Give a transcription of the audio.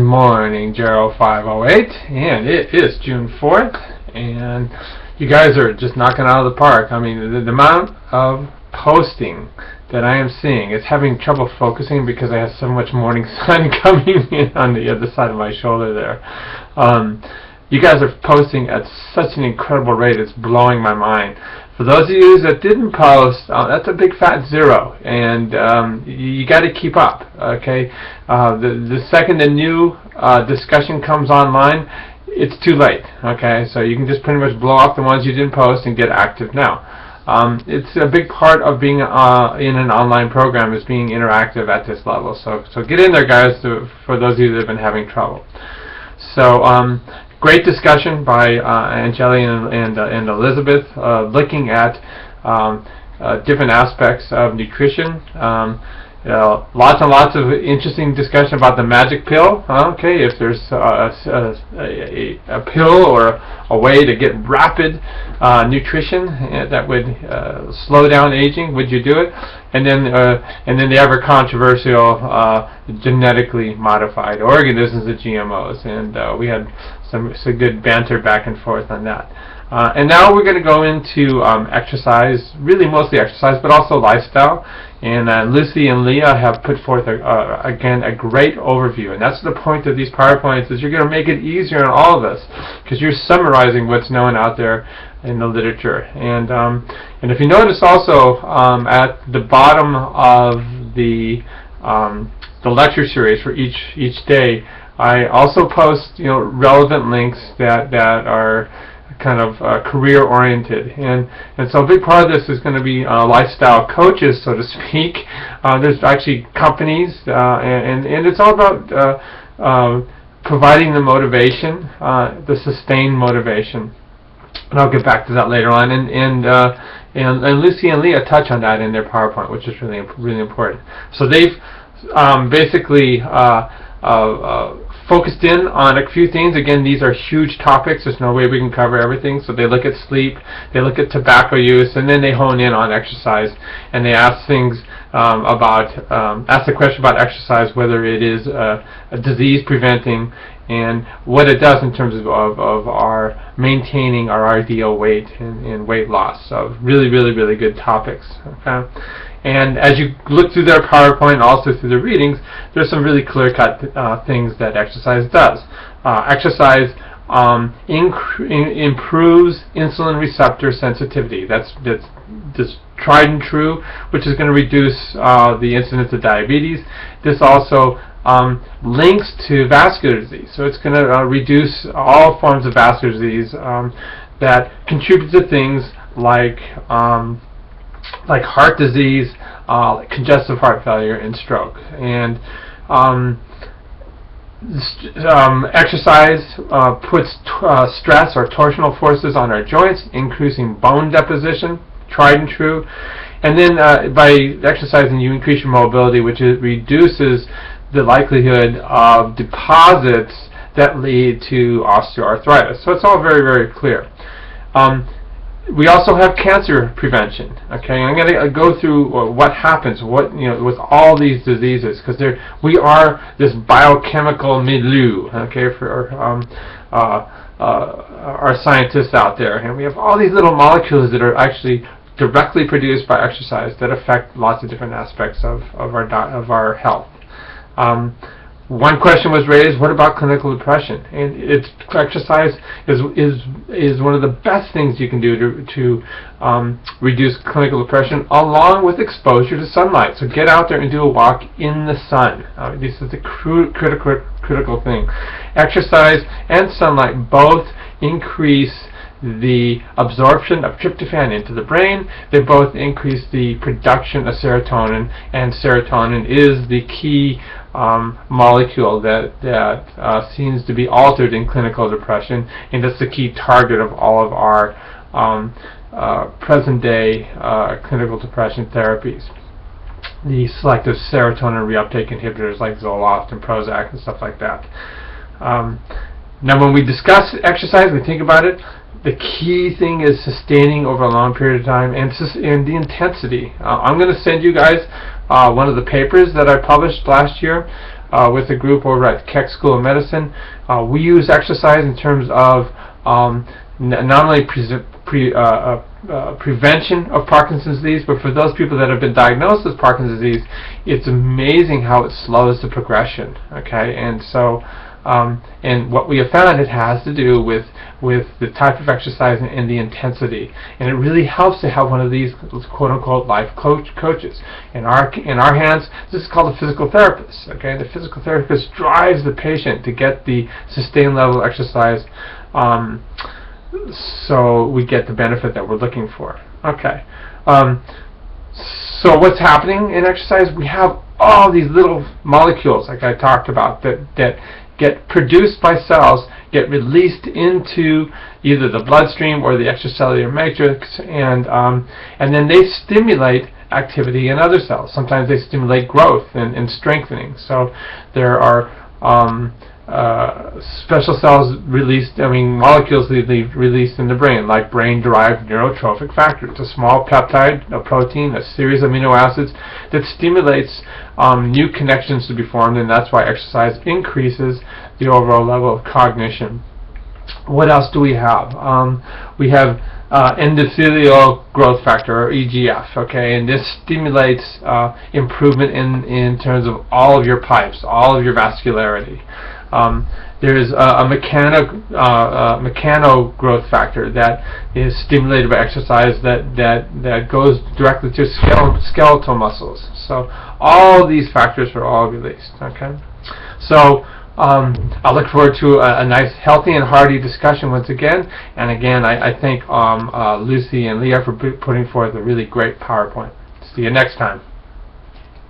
morning, Gerald508, and it is June 4th, and you guys are just knocking out of the park. I mean, the amount of posting that I am seeing is having trouble focusing because I have so much morning sun coming in on the other side of my shoulder there. You guys are posting at such an incredible rate, it's blowing my mind. For those of you that didn't post, that's a big fat zero, and you got to keep up. Okay, the second the new discussion comes online, it's too late. Okay, so you can just pretty much blow off the ones you didn't post and get active now. It's a big part of being in an online program is being interactive at this level. So get in there, guys. For those of you that have been having trouble. So. Great discussion by Angeli and Elizabeth, looking at different aspects of nutrition. Lots and lots of interesting discussion about the magic pill. Okay, if there's a pill or a way to get rapid nutrition that would slow down aging, would you do it? And then the ever controversial genetically modified organisms, the GMOs, and we had some good banter back and forth on that. And now we're going to go into exercise, really mostly exercise, but also lifestyle. And Lucy and Leah have put forth, again, a great overview. And that's the point of these PowerPoints, is you're going to make it easier on all of us, because you're summarizing what's known out there in the literature. And if you notice also, at the bottom of the lecture series for each day, I also post relevant links that are kind of career-oriented, and so a big part of this is going to be lifestyle coaches, so to speak. There's actually companies, and it's all about providing the motivation, the sustained motivation. And I'll get back to that later on. And Lucy and Leah touch on that in their PowerPoint, which is really important. So they've basically focused in on a few things. Again, these are huge topics. There's no way we can cover everything. So they look at sleep, they look at tobacco use, and then they hone in on exercise. And they ask things ask the question about exercise, whether it is a disease preventing, and what it does in terms of our maintaining our ideal weight and weight loss. So really good topics. Okay. And as you look through their PowerPoint and also through the readings, there's some really clear-cut things that exercise does. Exercise improves insulin receptor sensitivity. That's tried and true, which is going to reduce the incidence of diabetes. This also links to vascular disease. So it's going to reduce all forms of vascular disease that contribute to things like heart disease, congestive heart failure, and stroke. And exercise puts stress or torsional forces on our joints, increasing bone deposition, tried and true. And then by exercising, you increase your mobility, which reduces the likelihood of deposits that lead to osteoarthritis. So it's all very clear. We also have cancer prevention. Okay, I'm going to go through what happens, with all these diseases, because we are this biochemical milieu. Okay, for our scientists out there, and we have all these little molecules that are actually directly produced by exercise that affect lots of different aspects of our health. One question was raised: what about clinical depression? And exercise is one of the best things you can do to reduce clinical depression, along with exposure to sunlight. So get out there and do a walk in the sun. This is the critical thing. Exercise and sunlight both increase the absorption of tryptophan into the brain. They both increase the production of serotonin, and serotonin is the key molecule that seems to be altered in clinical depression, and that's the key target of all of our present-day clinical depression therapies. The selective serotonin reuptake inhibitors like Zoloft and Prozac and stuff like that. Now, when we discuss exercise, we think about it, the key thing is sustaining over a long period of time, and the intensity. I'm going to send you guys one of the papers that I published last year with a group over at Keck School of Medicine. We use exercise in terms of not only prevention of Parkinson's disease, but for those people that have been diagnosed with Parkinson's disease, it's amazing how it slows the progression. Okay, and so and what we have found, it has to do with the type of exercise and the intensity, and it really helps to have one of these quote-unquote life coaches. In our hands, this is called a physical therapist. Okay, the physical therapist drives the patient to get the sustained level of exercise, so we get the benefit that we're looking for. Okay, so what's happening in exercise? We have all these little molecules, like I talked about, that get produced by cells, get released into either the bloodstream or the extracellular matrix, and then they stimulate activity in other cells. Sometimes they stimulate growth and strengthening. So there are special cells released, molecules released in the brain, like brain-derived neurotrophic factors, a small peptide, a protein, a series of amino acids that stimulates new connections to be formed, and that's why exercise increases the overall level of cognition. What else do we have? We have endothelial growth factor, or EGF, okay, and this stimulates improvement in terms of all of your pipes, all of your vascularity. There's a mechano growth factor that is stimulated by exercise that goes directly to skeletal muscles. So all these factors are all released. Okay, so I look forward to a nice, healthy, and hearty discussion once again. And again, I thank Lucy and Leah for putting forth a really great PowerPoint. See you next time.